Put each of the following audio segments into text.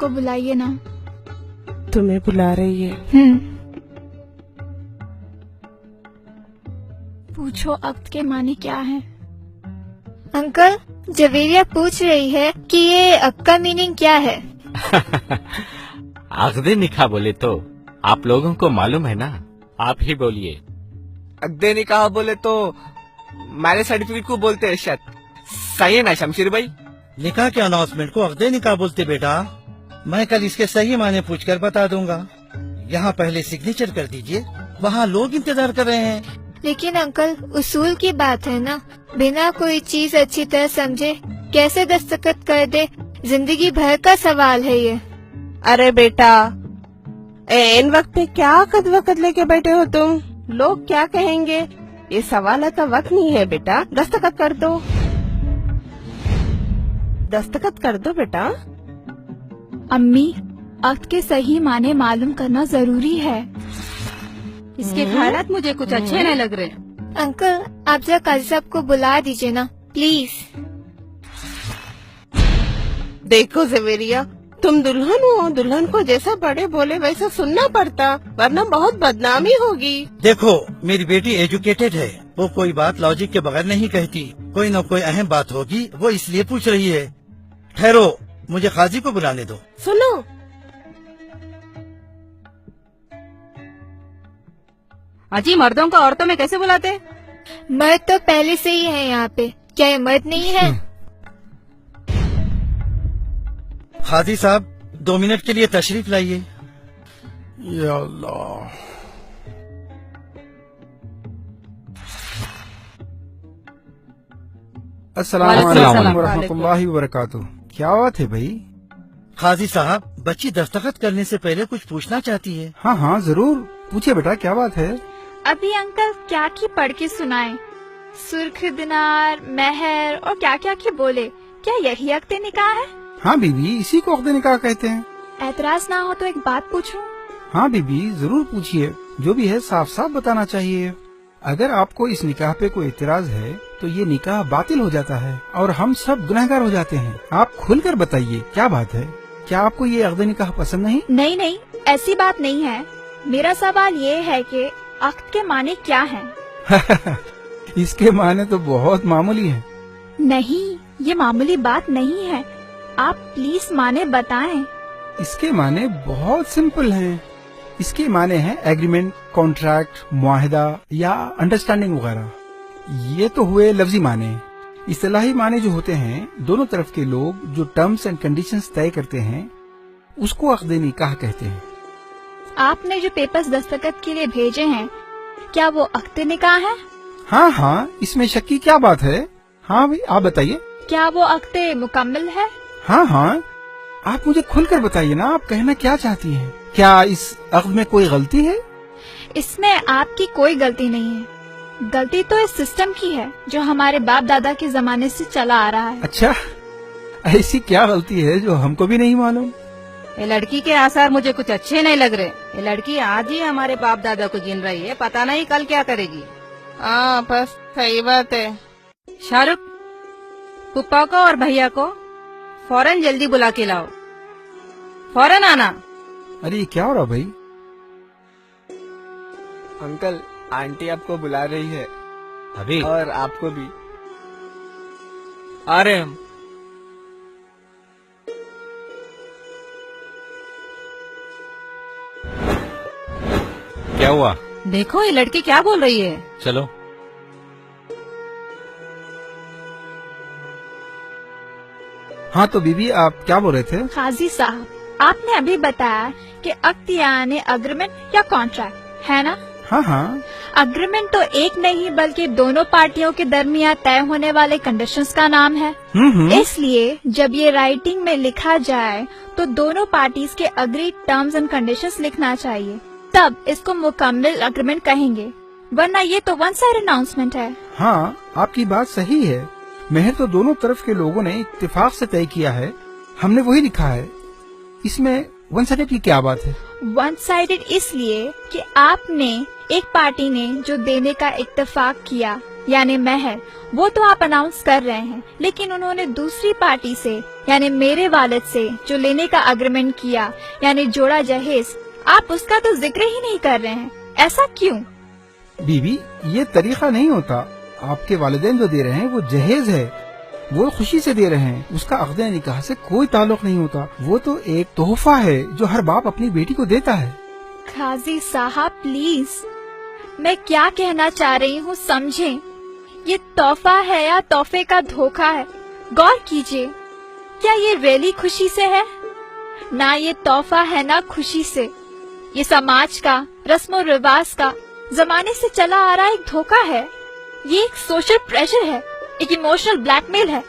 को बुलाइए ना। तुम्हें बुला रही है? पूछो अक्द के मानी क्या है। अंकल, जवेरिया पूछ रही है कि ये अक्द का मीनिंग क्या है। अक्दे निकाह बोले तो आप लोगों को मालूम है ना, आप ही बोलिए। अक्दे निकाह बोले तो मैरिज सर्टिफिकेट को बोलते हैं शायद, सही है ना शमशीर भाई? निकाह के अनाउंसमेंट को अक्दे निकाह बोलते बेटा। मैं कल इसके सही माने पूछकर बता दूंगा। यहाँ पहले सिग्नेचर कर दीजिए, वहाँ लोग इंतजार कर रहे हैं। लेकिन अंकल, उसूल की बात है ना, बिना कोई चीज अच्छी तरह समझे कैसे दस्तखत कर दे, जिंदगी भर का सवाल है ये। अरे बेटा, इन वक्त पे क्या कद वक़्त लेके बैठे हो तुम? लोग क्या कहेंगे, ये सवाल का वक्त नहीं है बेटा। दस्तखत कर दो, दस्तखत कर दो बेटा। अम्मी, अक्द के सही माने मालूम करना जरूरी है। इसके ख्यालात मुझे कुछ अच्छे नहीं लग रहे। अंकल, आप जरा काजी साहब को बुला दीजिए ना प्लीज। देखो जवेरिया, तुम दुल्हन हो, दुल्हन को जैसा बड़े बोले वैसा सुनना पड़ता, वरना बहुत बदनामी होगी। देखो, मेरी बेटी एजुकेटेड है, वो कोई बात लॉजिक के बगैर नहीं कहती। कोई न कोई अहम बात होगी, वो इसलिए पूछ रही है। ठहरो, मुझे काजी को बुलाने दो। सुनो, अजी मर्दों को औरतों में कैसे बुलाते? मर्द तो पहले से ही है यहाँ पे, क्या ये मर्द नहीं है? काजी साहब, 2 मिनट के लिए तशरीफ लाइए। या अल्लाह। अस्सलाम वालेकुम वरहमतुल्लाहि वबरकातुहू। क्या बात है भाई? काजी साहब, बच्ची दस्तखत करने से पहले कुछ पूछना चाहती है। हाँ हाँ जरूर, पूछिए बेटा, क्या बात है? अभी अंकल क्या की पढ़ के सुनाए, सुर्ख दिनार, मेहर और क्या क्या की बोले। क्या यही अक्द निकाह है? हाँ बीबी, इसी को अक्द निकाह कहते हैं। एतराज ना हो तो एक बात पूछूं? हाँ बीबी, जरूर पूछिए, जो भी है साफ साफ बताना चाहिए। अगर आपको इस निकाह पे कोई एतराज है तो ये निकाह बातिल हो जाता है और हम सब गुनहगार हो जाते हैं। आप खुलकर बताइए, क्या बात है? क्या आपको ये अक्द निकाह पसंद नहीं? नहीं नहीं, ऐसी बात नहीं है। मेरा सवाल ये है कि अक्द के माने क्या हैं? इसके माने तो बहुत मामूली है। नहीं, ये मामूली बात नहीं है, आप प्लीज माने बताएं। इसके माने बहुत सिंपल हैं। इसके माने हैं एग्रीमेंट, कॉन्ट्रैक्ट, मुआहिदा या अंडरस्टैंडिंग वगैरह। ये तो हुए लफ्जी माने। इस्तिलाही माने जो होते हैं, दोनों तरफ के लोग जो टर्म्स एंड कंडीशंस तय करते हैं, उसको अक्द निकाह कहते हैं। आपने जो पेपर्स दस्तखत के लिए भेजे हैं, क्या वो अक्द निकाह है? हाँ हाँ, इसमें शक की क्या बात है? हाँ भाई, आप बताइए। क्या वो अक्द मुकम्मल है? हाँ हाँ, आप मुझे खुलकर बताइए ना, आप कहना क्या चाहती हैं? क्या इस अक्द में कोई गलती है? इसमें आपकी कोई गलती नहीं है। गलती तो इस सिस्टम की है जो हमारे बाप दादा के जमाने से चला आ रहा है। अच्छा, ऐसी क्या गलती है जो हमको भी नहीं मालूम? ये लड़की के आसार मुझे कुछ अच्छे नहीं लग रहे। ये लड़की आज ही हमारे बाप दादा को गिन रही है, पता नहीं कल क्या करेगी। हाँ बस सही बात है। शाहरुख, पुप्पा को और भैया को फौरन जल्दी बुला के लाओ, फौरन आना। अरे ये क्या हो रहा भाई? अंकल, आंटी आपको बुला रही है। अभी? और आपको भी। आ रहे हम। क्या हुआ? देखो ये लड़की क्या बोल रही है। चलो। हाँ तो बीबी, आप क्या बोल रहे थे? काजी साहब, आपने अभी बताया कि अक्द यानी अग्रीमेंट या कॉन्ट्रैक्ट है ना? हाँ हाँ। अग्रीमेंट तो एक नहीं बल्कि दोनों पार्टियों के दरमियान तय होने वाले कंडीशंस का नाम है। इसलिए जब ये राइटिंग में लिखा जाए तो दोनों पार्टीज के अग्रीड टर्म्स एंड कंडीशंस लिखना चाहिए, तब इसको मुकम्मल अग्रीमेंट कहेंगे, वरना ये तो वन साइड अनाउंसमेंट है। हाँ, आपकी बात सही है। मेहर तो दोनों तरफ के लोगों ने इत्तेफाक से तय किया है, हमने वही लिखा है। इसमें वन साइडेड की क्या बात है? वन साइडेड इसलिए कि आपने, एक पार्टी ने जो देने का इत्तेफाक किया यानी महर, वो तो आप अनाउंस कर रहे हैं, लेकिन उन्होंने दूसरी पार्टी से यानी मेरे वालिद से जो लेने का एग्रीमेंट किया यानी जोड़ा जहेज, आप उसका तो जिक्र ही नहीं कर रहे हैं। ऐसा क्यों? बीबी, ये तरीका नहीं होता। आपके वालिदैन जो दे रहे हैं वो जहेज है, वो खुशी से दे रहे हैं, उसका अक़द निकाह से कोई ताल्लुक नहीं होता। वो तो एक तोहफा है जो हर बाप अपनी बेटी को देता है। काजी साहब प्लीज, मैं क्या कहना चाह रही हूँ समझें। ये तोहफा है या तोहफे का धोखा है, गौर कीजिए। क्या ये रियली खुशी से है? ना ये तोहफा है ना खुशी से। ये समाज का, रस्म और रिवाज का, जमाने से चला आ रहा एक धोखा है। ये एक सोशल प्रेशर है, एक इमोशनल ब्लैकमेल है।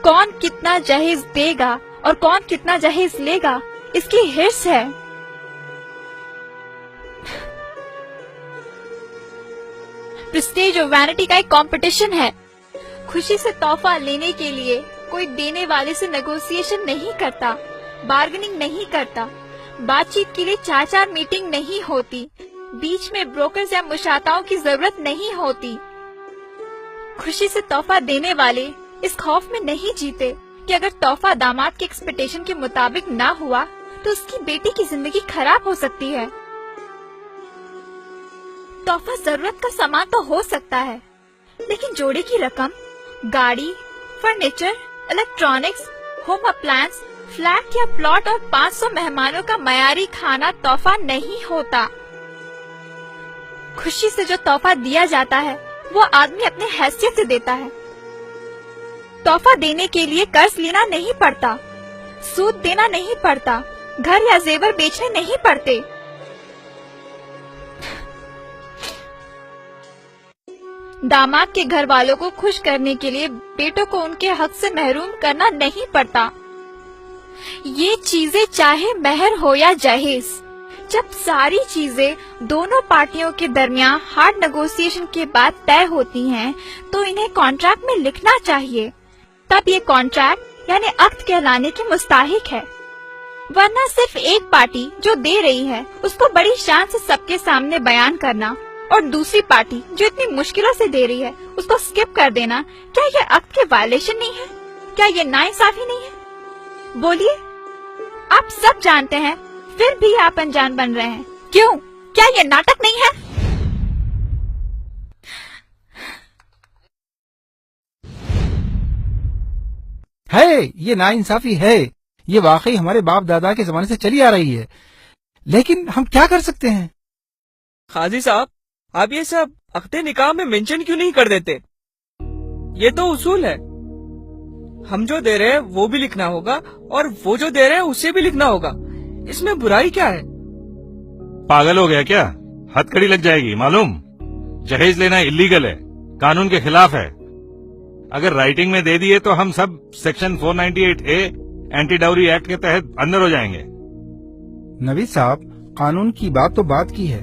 कौन कितना जहेज देगा और कौन कितना जहेज लेगा, इसकी हिर्स है। प्रेस्टीज और वैनिटी का एक कंपटीशन है। खुशी से तोहफा लेने के लिए कोई देने वाले से नेगोशिएशन नहीं करता, बार्गेनिंग नहीं करता, बातचीत के लिए 4-4 मीटिंग नहीं होती, बीच में ब्रोकर्स या मुशाताओं की जरूरत नहीं होती। खुशी से तोहफा देने वाले इस खौफ में नहीं जीते कि अगर तोहफा दामाद के एक्सपेक्टेशन के मुताबिक ना हुआ तो उसकी बेटी की जिंदगी खराब हो सकती है। तोहफा जरूरत का सामान तो हो सकता है, लेकिन जोड़े की रकम, गाड़ी, furniture, electronics, home appliance, flat या प्लॉट और 500 मेहमानों का मयारी खाना तोहफा नहीं होता। खुशी से जो तोहफा दिया जाता है वो आदमी अपने हैसियत से देता है। तोहफा देने के लिए कर्ज लेना नहीं पड़ता, सूद देना नहीं पड़ता, घर या जेवर बेचने नहीं पड़ते। दामाद के घर वालों को खुश करने के लिए बेटों को उनके हक से महरूम करना नहीं पड़ता। ये चीजें चाहे महर हो या जहेज, जब सारी चीजें दोनों पार्टियों के दरमियान हार्ड नेगोशिएशन के बाद तय होती हैं, तो इन्हें कॉन्ट्रैक्ट में लिखना चाहिए। तब ये कॉन्ट्रैक्ट यानी अक्द कहलाने के मुस्ताहिक है। वरना सिर्फ एक पार्टी जो दे रही है उसको बड़ी शान से सबके सामने बयान करना और दूसरी पार्टी जो इतनी मुश्किलों से दे रही है उसको स्किप कर देना, क्या ये अक्द के वायलेशन नहीं है? क्या ये नाइंसाफी नहीं है? बोलिए, आप सब जानते हैं फिर भी आप अनजान बन रहे हैं। क्यों? क्या ये नाटक नहीं है? ये नाइंसाफी है, ये वाकई हमारे बाप दादा के जमाने से चली आ रही है, लेकिन हम क्या कर सकते हैं? काजी साहब, आप ये सब अक़्दे निकाह में मेंशन क्यों नहीं कर देते? ये तो उसूल है। हम जो दे रहे हैं वो भी लिखना होगा और वो जो दे रहे हैं उसे भी लिखना होगा। इसमें बुराई क्या है? पागल हो गया क्या? हथकड़ी लग जाएगी मालूम। जहेज लेना इलीगल है, कानून के खिलाफ है। अगर राइटिंग में दे दिए तो हम sub section 498A anti dowry act के तहत अंदर हो जाएंगे। नबी साहब, कानून की बात तो बात की है,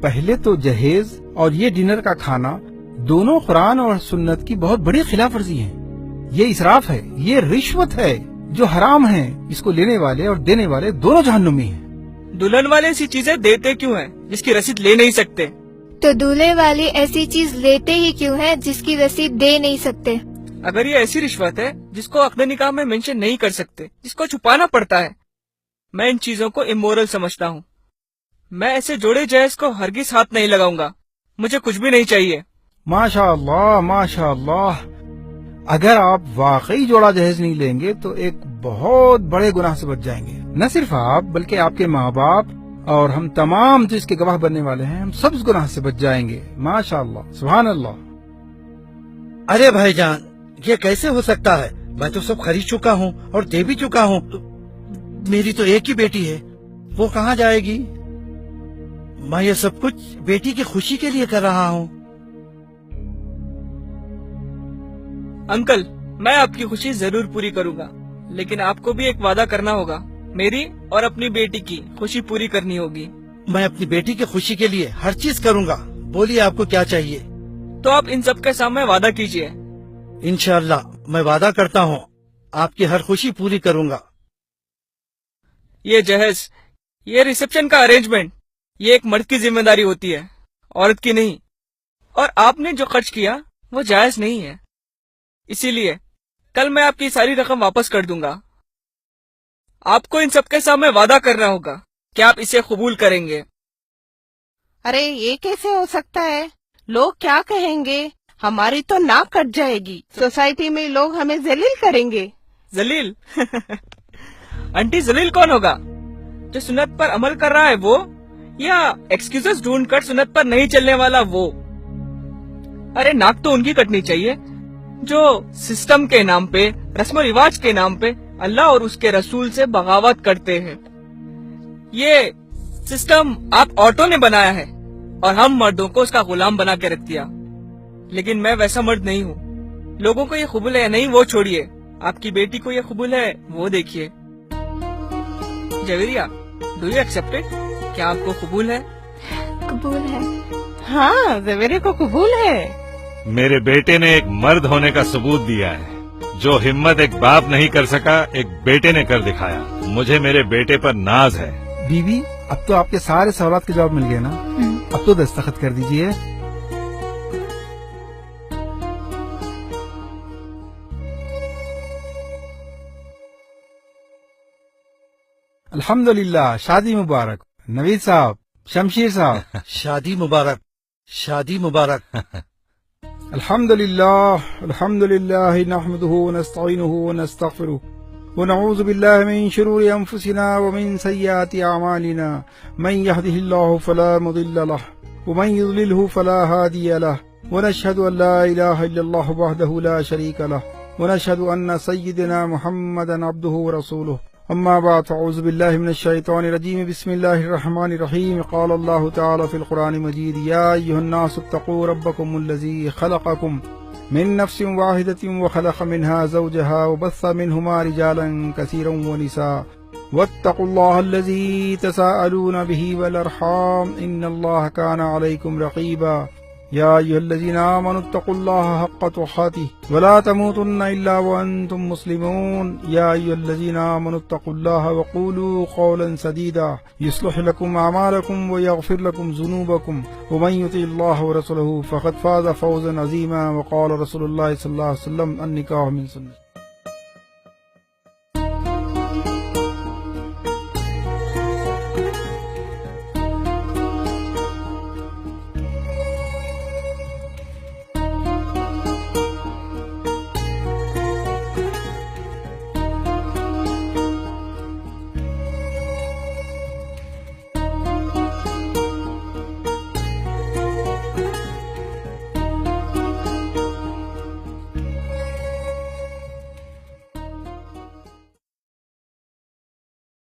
पहले तो जहेज और ये डिनर का खाना दोनों कुरान और सुन्नत की बहुत बड़ी खिलाफ वर्जी है। ये इसराफ है, ये रिश्वत है जो हराम है। इसको लेने वाले और देने वाले दोनों जहन्नुमी हैं। दुल्हन वाले ऐसी चीजें देते क्यों हैं जिसकी रसीद ले नहीं सकते? तो दूल्हे वाले ऐसी चीज लेते ही क्यों हैं जिसकी रसीद दे नहीं सकते? अगर ये ऐसी रिश्वत है जिसको अक़्द निकाह में मेंशन नहीं कर सकते, जिसको छुपाना पड़ता है, मैं इन चीजों को इमोरल समझता हूँ। मैं ऐसे जोड़े जहेज को हरगिज हाथ नहीं लगाऊंगा। मुझे कुछ भी नहीं चाहिए। माशाअल्लाह, माशाअल्लाह। अगर आप वाकई जोड़ा जहेज नहीं लेंगे तो एक बहुत बड़े गुनाह से बच जाएंगे। न सिर्फ आप बल्कि आपके माँ बाप और हम तमाम जो इसके गवाह बनने वाले हैं, हम सब इस गुनाह से बच जाएंगे। माशाअल्लाह, सुभान अल्लाह। अरे भाईजान, ये कैसे हो सकता है? मैं तो सब खरीद चुका हूँ और दे भी चुका हूँ। मेरी तो एक ही बेटी है, वो कहाँ जाएगी? मैं ये सब कुछ बेटी की खुशी के लिए कर रहा हूँ। अंकल, मैं आपकी खुशी जरूर पूरी करूंगा, लेकिन आपको भी एक वादा करना होगा। मेरी और अपनी बेटी की खुशी पूरी करनी होगी। मैं अपनी बेटी की खुशी के लिए हर चीज करूँगा। बोलिए, आपको क्या चाहिए? तो आप इन सब के सामने वादा कीजिए। इंशाअल्लाह मैं वादा करता हूँ आपकी हर खुशी पूरी करूँगा। ये जहेज, ये रिसेप्शन का अरेंजमेंट, ये एक मर्द की जिम्मेदारी होती है, औरत की नहीं। और आपने जो खर्च किया وہ جائز نہیں ہے. اسی لیے کل میں آپ کی ساری رقم واپس کر دوں گا. آپ کو ان سب کے سامنے وعدہ کرنا ہوگا کہ آپ اسے قبول کریں گے. ارے یہ کیسے ہو سکتا ہے؟ لوگ کیا کہیں گے؟ ہماری تو ناک کٹ جائے گی. سوسائٹی میں لوگ ہمیں ذلیل کریں گے. ذلیل؟ آنٹی ذلیل کون ہوگا؟ جو سنت پر عمل کر رہا ہے وہ، یا ایکسکیوزز ڈھونڈ کر سنت پر نہیں چلنے والا وہ؟ ارے ناک تو ان کی کٹنی چاہیے جو سسٹم کے نام پہ، رسم و رواج کے نام پہ اللہ اور اس کے رسول سے بغاوت کرتے ہیں. یہ سسٹم آپ عورتوں نے بنایا ہے اور ہم مردوں کو اس کا غلام بنا کے رکھ دیا. لیکن میں ویسا مرد نہیں ہوں. لوگوں کو یہ قبول ہے نہیں وہ چھوڑیے، آپ کی بیٹی کو یہ قبول ہے وہ دیکھیے. Javeria, do you accept it? کیا آپ کو قبول ہے؟ قبول ہے. ہاں زویرے کو قبول ہے. میرے بیٹے نے ایک مرد ہونے کا ثبوت دیا ہے. جو ہمت ایک باپ نہیں کر سکا ایک بیٹے نے کر دکھایا. مجھے میرے بیٹے پر ناز ہے. بیوی اب تو آپ کے سارے سوالات کے جواب مل گئے نا؟ اب تو دستخط کر دیجئے. الحمدللہ، شادی مبارک. نوید صاحب، شمشیر صاحب، شادی مبارک، شادی مبارک. الحمدللہ الحمدللہ نحمده ونستعینه ونستغفره ونعوذ باللہ من شرور انفسنا ومن سیئات اعمالنا من يهده الله فلا مضل له ومن يضلله فلا هادي له ونشهد ان لا اله الا الله وحده لا شريك له ونشهد ان سيدنا محمدا عبده ورسوله. اما بعد، اعوذ باللہ من الشیطان الرجیم. بسم اللہ الرحمن الرحیم. قال اللہ تعالی فی القرآن المجید: یا ایھا الناس اتقوا ربکم الذی خلقکم من نفس واحدۃ وخلق منها زوجها وبث منهما رجالا کثیرا ونساء واتقوا اللہ الذی تساءلون به والارحام ان اللہ کان علیکم رقیبا. یا ایھا الذین آمنوا اتقوا اللہ حق تقاته ولا تموتن الا وانتم مسلمون. یا ایھا الذین آمنوا اتقوا اللہ وقولوا قولا سدیدا یصلح لکم اعمالکم ویغفر لکم ذنوبکم ومن یطع اللہ ورسولہ فقد فاز فوزا عظیما. وقال رسول اللہ صلی اللہ علیہ وسلم: النکاح من سنت.